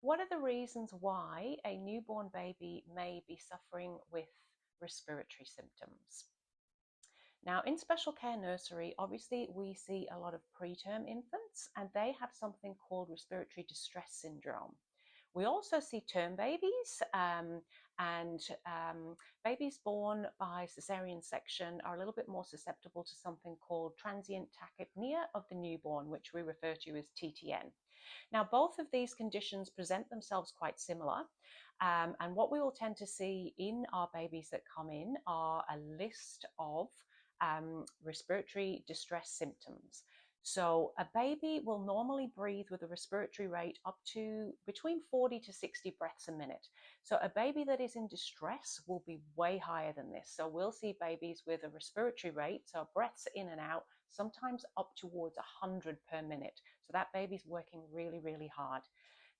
What are the reasons why a newborn baby may be suffering with respiratory symptoms? Now, in special care nursery, obviously we see a lot of preterm infants and they have something called respiratory distress syndrome. We also see term babies and babies born by cesarean section are a little bit more susceptible to something called transient tachypnea of the newborn, which we refer to as TTN. Now, both of these conditions present themselves quite similar. And what we will tend to see in our babies that come in are a list of respiratory distress symptoms. So a baby will normally breathe with a respiratory rate up to between 40 to 60 breaths a minute. So a baby that is in distress will be way higher than this. So we'll see babies with a respiratory rate, so breaths in and out, sometimes up towards 100 per minute. So that baby's working really, really hard.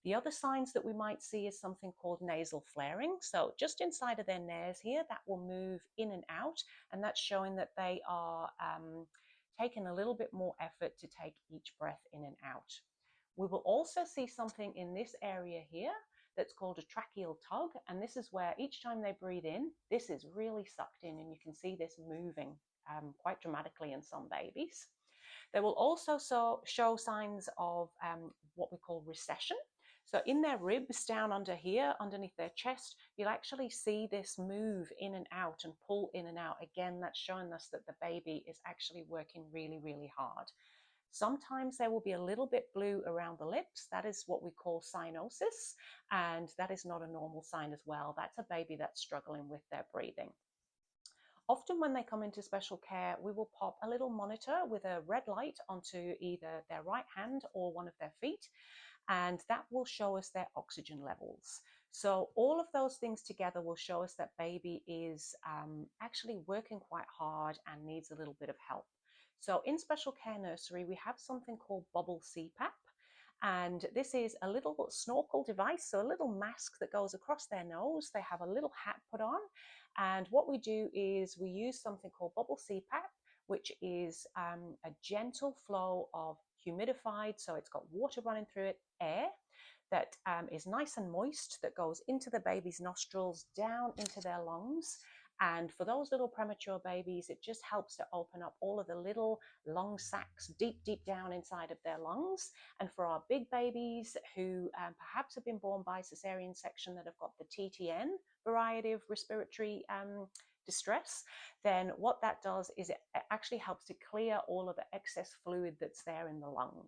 The other signs that we might see is something called nasal flaring. So just inside of their nares here, that will move in and out, and that's showing that they are taking a little bit more effort to take each breath in and out. We will also see something in this area here that's called a tracheal tug, and this is where each time they breathe in, this is really sucked in, and you can see this moving quite dramatically in some babies. They will also show signs of what we call recession. So in their ribs down under here, underneath their chest, you'll actually see this move in and out and pull in and out. Again, that's showing us that the baby is actually working really, really hard. Sometimes there will be a little bit blue around the lips. That is what we call cyanosis, and that is not a normal sign as well. That's a baby that's struggling with their breathing. Often when they come into special care, we will pop a little monitor with a red light onto either their right hand or one of their feet, and that will show us their oxygen levels. So all of those things together will show us that baby is actually working quite hard and needs a little bit of help. So in special care nursery, we have something called bubble CPAP. And this is a little snorkel device, so a little mask that goes across their nose. They have a little hat put on. And what we do is we use something called bubble CPAP, which is a gentle flow of humidified, so it's got water running through it, air that is nice and moist, that goes into the baby's nostrils, down into their lungs. And for those little premature babies, it just helps to open up all of the little lung sacs deep, deep down inside of their lungs. And for our big babies who perhaps have been born by cesarean section that have got the TTN variety of respiratory distress, then what that does is it actually helps to clear all of the excess fluid that's there in the lungs.